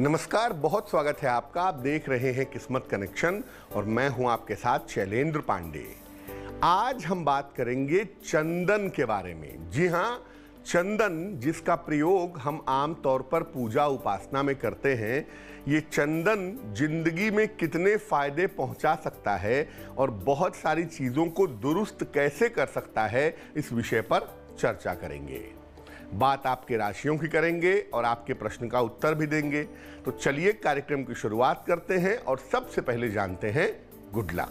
नमस्कार, बहुत स्वागत है आपका। आप देख रहे हैं किस्मत कनेक्शन और मैं हूं आपके साथ शैलेंद्र पांडे। आज हम बात करेंगे चंदन के बारे में। जी हां, चंदन जिसका प्रयोग हम आम तौर पर पूजा उपासना में करते हैं, ये चंदन जिंदगी में कितने फायदे पहुंचा सकता है और बहुत सारी चीजों को दुरुस्त कैसे कर सकता है, इस विषय पर चर्चा करेंगे। बात आपके राशियों की करेंगे और आपके प्रश्न का उत्तर भी देंगे। तो चलिए कार्यक्रम की शुरुआत करते हैं और सबसे पहले जानते हैं गुड लक।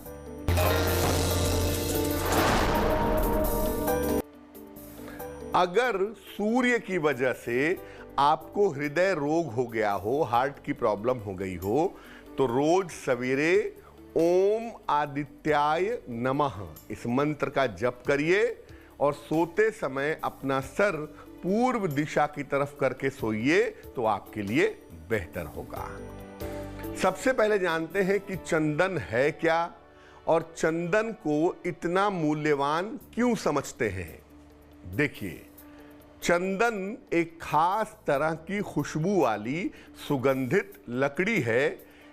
अगर सूर्य की वजह से आपको हृदय रोग हो गया हो, हार्ट की प्रॉब्लम हो गई हो, तो रोज सवेरे ओम आदित्याय नमः इस मंत्र का जप करिए और सोते समय अपना सर पूर्व दिशा की तरफ करके सोइए, तो आपके लिए बेहतर होगा। सबसे पहले जानते हैं कि चंदन है क्या और चंदन को इतना मूल्यवान क्यों समझते हैं। देखिए, चंदन एक खास तरह की खुशबू वाली सुगंधित लकड़ी है।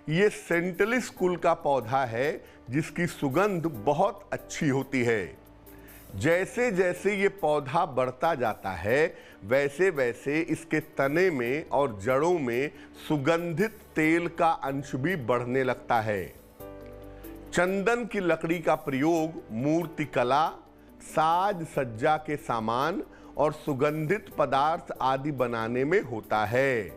ये सेंटलिस कुल का पौधा है जिसकी सुगंध बहुत अच्छी होती है। जैसे जैसे ये पौधा बढ़ता जाता है, वैसे वैसे इसके तने में और जड़ों में सुगंधित तेल का अंश भी बढ़ने लगता है। चंदन की लकड़ी का प्रयोग मूर्तिकला, साज सज्जा के सामान और सुगंधित पदार्थ आदि बनाने में होता है।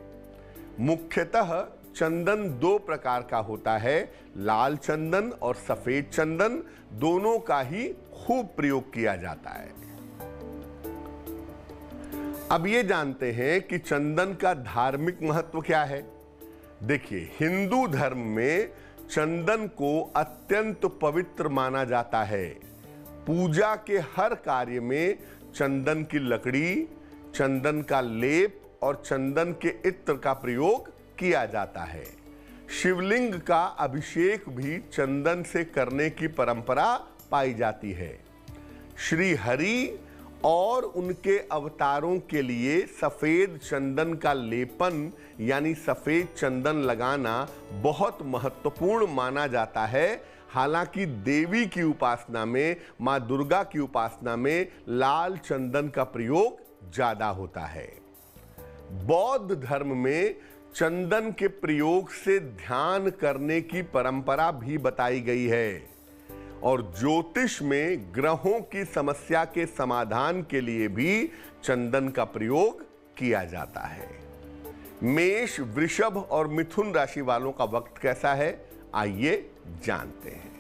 मुख्यतः चंदन दो प्रकार का होता है, लाल चंदन और सफेद चंदन। दोनों का ही खूब प्रयोग किया जाता है। अब ये जानते हैं कि चंदन का धार्मिक महत्व क्या है। देखिए, हिंदू धर्म में चंदन को अत्यंत पवित्र माना जाता है। पूजा के हर कार्य में चंदन की लकड़ी, चंदन का लेप और चंदन के इत्र का प्रयोग किया जाता है। शिवलिंग का अभिषेक भी चंदन से करने की परंपरा पाई जाती है। श्री हरि और उनके अवतारों के लिए सफेद चंदन का लेपन यानी सफेद चंदन लगाना बहुत महत्वपूर्ण माना जाता है। हालांकि देवी की उपासना में, मां दुर्गा की उपासना में लाल चंदन का प्रयोग ज्यादा होता है। बौद्ध धर्म में चंदन के प्रयोग से ध्यान करने की परंपरा भी बताई गई है और ज्योतिष में ग्रहों की समस्या के समाधान के लिए भी चंदन का प्रयोग किया जाता है। मेष, वृषभ और मिथुन राशि वालों का वक्त कैसा है, आइए जानते हैं।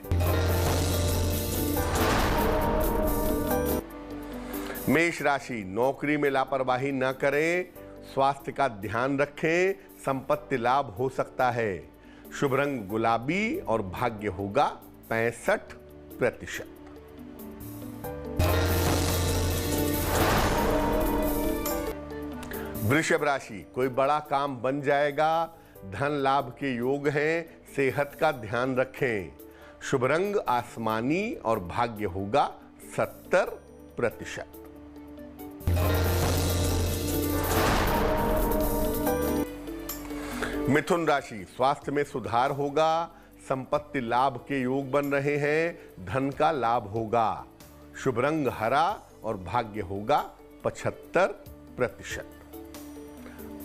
मेष राशि, नौकरी में लापरवाही न करें, स्वास्थ्य का ध्यान रखें, संपत्ति लाभ हो सकता है। शुभ रंग गुलाबी और भाग्य होगा 65%। वृषभ राशि, कोई बड़ा काम बन जाएगा, धन लाभ के योग हैं, सेहत का ध्यान रखें। शुभ रंग आसमानी और भाग्य होगा 70%। मिथुन राशि, स्वास्थ्य में सुधार होगा, संपत्ति लाभ के योग बन रहे हैं, धन का लाभ होगा। शुभ रंग हरा और भाग्य होगा 75%।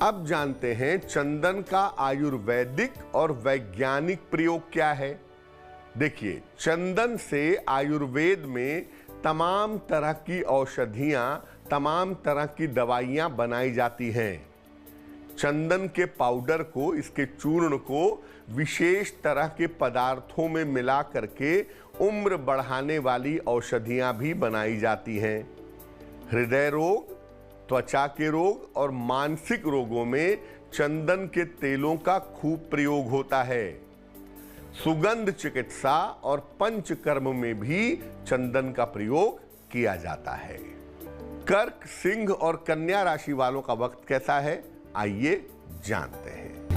अब जानते हैं चंदन का आयुर्वैदिक और वैज्ञानिक प्रयोग क्या है। देखिए, चंदन से आयुर्वेद में तमाम तरह की औषधियां, तमाम तरह की दवाइयां बनाई जाती हैं। चंदन के पाउडर को, इसके चूर्ण को विशेष तरह के पदार्थों में मिला करके उम्र बढ़ाने वाली औषधियां भी बनाई जाती हैं। हृदय रोग, त्वचा के रोग और मानसिक रोगों में चंदन के तेलों का खूब प्रयोग होता है। सुगंध चिकित्सा और पंचकर्म में भी चंदन का प्रयोग किया जाता है। कर्क, सिंह और कन्या राशि वालों का वक्त कैसा है, आइए जानते हैं।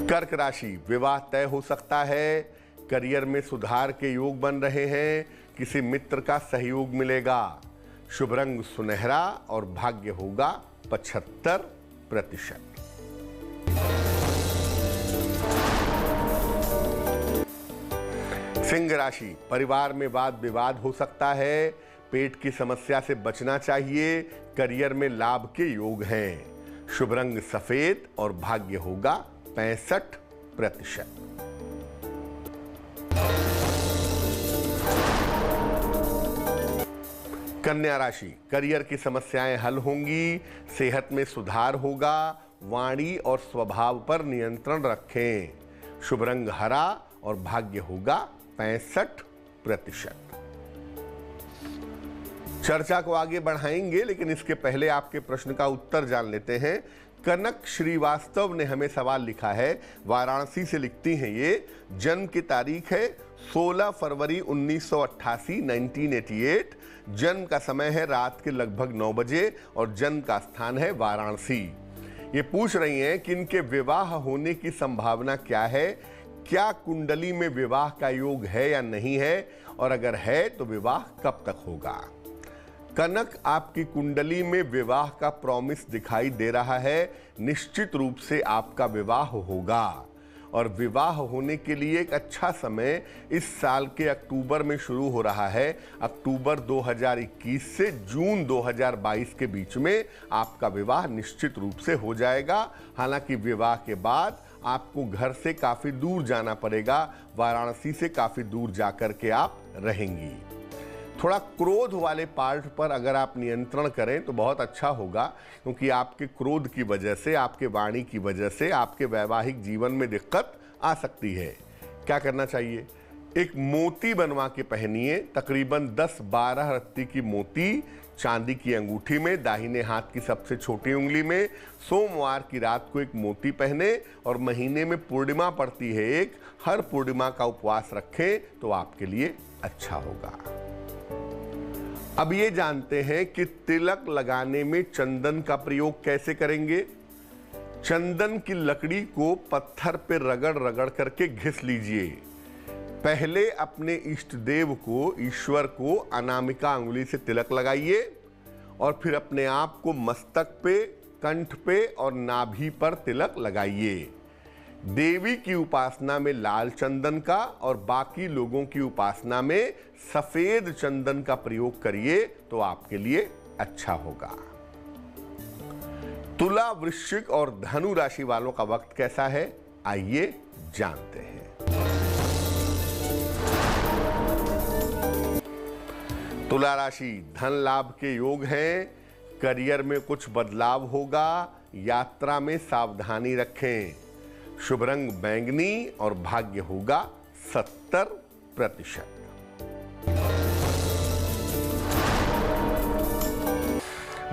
कर्क राशि, विवाह तय हो सकता है, करियर में सुधार के योग बन रहे हैं, किसी मित्र का सहयोग मिलेगा। शुभ रंग सुनहरा और भाग्य होगा 75%। सिंह राशि, परिवार में वाद विवाद हो सकता है, पेट की समस्या से बचना चाहिए, करियर में लाभ के योग हैं। शुभ रंग सफेद और भाग्य होगा 65%। कन्या राशि, करियर की समस्याएं हल होंगी, सेहत में सुधार होगा, वाणी और स्वभाव पर नियंत्रण रखें। शुभ रंग हरा और भाग्य होगा 65%। चर्चा को आगे बढ़ाएंगे, लेकिन इसके पहले आपके प्रश्न का उत्तर जान लेते हैं। कनक श्रीवास्तव ने हमें सवाल लिखा है, वाराणसी से लिखती हैं ये। जन्म की तारीख है 16 फरवरी 1988 1988। जन्म का समय है रात के लगभग 9 बजे और जन्म का स्थान है वाराणसी। ये पूछ रही हैं कि इनके विवाह होने की संभावना क्या है, क्या कुंडली में विवाह का योग है या नहीं है, और अगर है तो विवाह कब तक होगा। कनक, आपकी कुंडली में विवाह का प्रॉमिस दिखाई दे रहा है। निश्चित रूप से आपका विवाह होगा, और विवाह होने के लिए एक अच्छा समय इस साल के अक्टूबर में शुरू हो रहा है। अक्टूबर 2021 से जून 2022 के बीच में आपका विवाह निश्चित रूप से हो जाएगा। हालांकि विवाह के बाद आपको घर से काफी दूर जाना पड़ेगा, वाराणसी से काफी दूर जाकर के आप रहेंगी। थोड़ा क्रोध वाले पार्ट पर अगर आप नियंत्रण करें तो बहुत अच्छा होगा, क्योंकि आपके क्रोध की वजह से, आपके वाणी की वजह से आपके वैवाहिक जीवन में दिक्कत आ सकती है। क्या करना चाहिए? एक मोती बनवा के पहनिए, तकरीबन 10-12 रत्ती की मोती चांदी की अंगूठी में, दाहिने हाथ की सबसे छोटी उंगली में। सोमवार की रात को एक मोती पहने और महीने में पूर्णिमा पड़ती है एक, हर पूर्णिमा का उपवास रखें तो आपके लिए अच्छा होगा। अब ये जानते हैं कि तिलक लगाने में चंदन का प्रयोग कैसे करेंगे। चंदन की लकड़ी को पत्थर पे रगड़ रगड़ करके घिस लीजिए। पहले अपने इष्ट देव को, ईश्वर को अनामिका अंगुली से तिलक लगाइए और फिर अपने आप को मस्तक पे, कंठ पे और नाभि पर तिलक लगाइए। देवी की उपासना में लाल चंदन का और बाकी लोगों की उपासना में सफेद चंदन का प्रयोग करिए तो आपके लिए अच्छा होगा। तुला, वृश्चिक और धनु राशि वालों का वक्त कैसा है, आइए जानते हैं। तुला राशि, धन लाभ के योग हैं, करियर में कुछ बदलाव होगा, यात्रा में सावधानी रखें। शुभ रंग बैंगनी और भाग्य होगा 70%।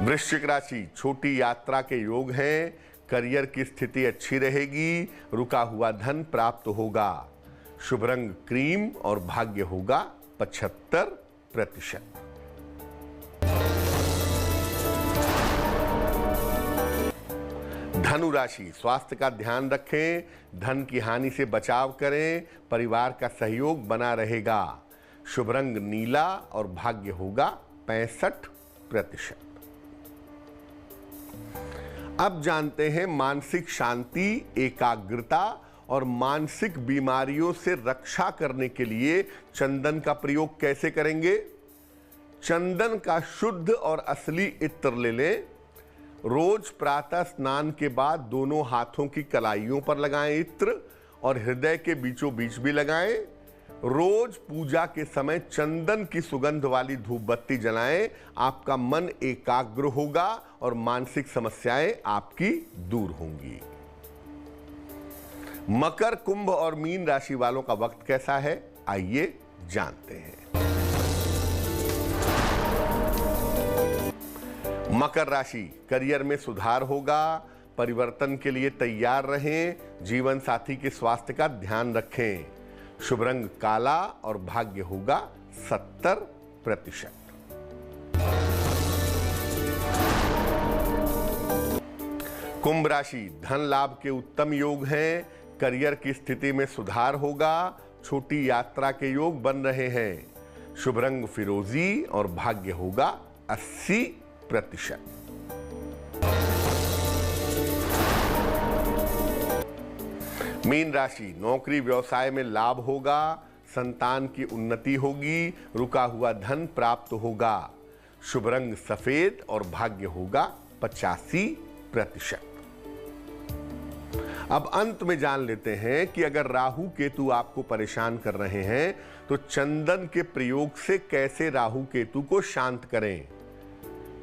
वृश्चिक राशि, छोटी यात्रा के योग हैं, करियर की स्थिति अच्छी रहेगी, रुका हुआ धन प्राप्त होगा। शुभ रंग क्रीम और भाग्य होगा 75%। धनु राशि, स्वास्थ्य का ध्यान रखें, धन की हानि से बचाव करें, परिवार का सहयोग बना रहेगा। शुभ रंग नीला और भाग्य होगा 65%। अब जानते हैं मानसिक शांति, एकाग्रता और मानसिक बीमारियों से रक्षा करने के लिए चंदन का प्रयोग कैसे करेंगे। चंदन का शुद्ध और असली इत्र ले लें। रोज प्रातः स्नान के बाद दोनों हाथों की कलाइयों पर लगाएं इत्र और हृदय के बीचों बीच भी लगाएं। रोज पूजा के समय चंदन की सुगंध वाली धूप बत्ती जलाएं। आपका मन एकाग्र होगा और मानसिक समस्याएं आपकी दूर होंगी। मकर, कुंभ और मीन राशि वालों का वक्त कैसा है, आइए जानते हैं। मकर राशि, करियर में सुधार होगा, परिवर्तन के लिए तैयार रहें, जीवन साथी के स्वास्थ्य का ध्यान रखें। शुभ रंग काला और भाग्य होगा 70%। कुंभ राशि, धन लाभ के उत्तम योग हैं, करियर की स्थिति में सुधार होगा, छोटी यात्रा के योग बन रहे हैं। शुभ रंग फिरोजी और भाग्य होगा 80%। मीन राशि, नौकरी व्यवसाय में लाभ होगा, संतान की उन्नति होगी, रुका हुआ धन प्राप्त होगा। शुभ रंग सफेद और भाग्य होगा 85%। अब अंत में जान लेते हैं कि अगर राहु केतु आपको परेशान कर रहे हैं तो चंदन के प्रयोग से कैसे राहु केतु को शांत करें।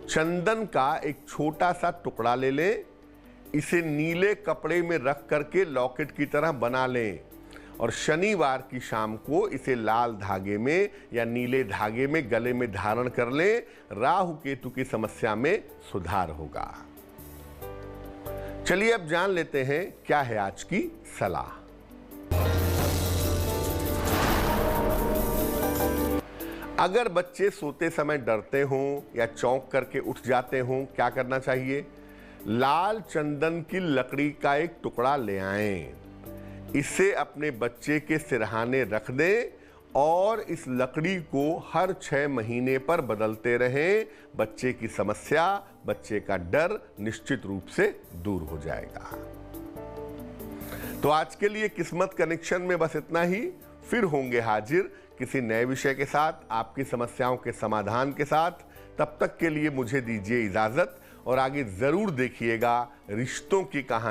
चंदन का एक छोटा सा टुकड़ा ले लें, इसे नीले कपड़े में रख करके लॉकेट की तरह बना लें और शनिवार की शाम को इसे लाल धागे में या नीले धागे में गले में धारण कर लें। राहु केतु की समस्या में सुधार होगा। चलिए अब जान लेते हैं क्या है आज की सलाह। अगर बच्चे सोते समय डरते हों या चौंक करके उठ जाते हों, क्या करना चाहिए? लाल चंदन की लकड़ी का एक टुकड़ा ले आएं, इसे अपने बच्चे के सिरहाने रख दें और इस लकड़ी को हर 6 महीने पर बदलते रहें। बच्चे की समस्या, बच्चे का डर निश्चित रूप से दूर हो जाएगा। तो आज के लिए किस्मत कनेक्शन में बस इतना ही। फिर होंगे हाजिर किसी नए विषय के साथ, आपकी समस्याओं के समाधान के साथ। तब तक के लिए मुझे दीजिए इजाजत और आगे जरूर देखिएगा रिश्तों की कहानी।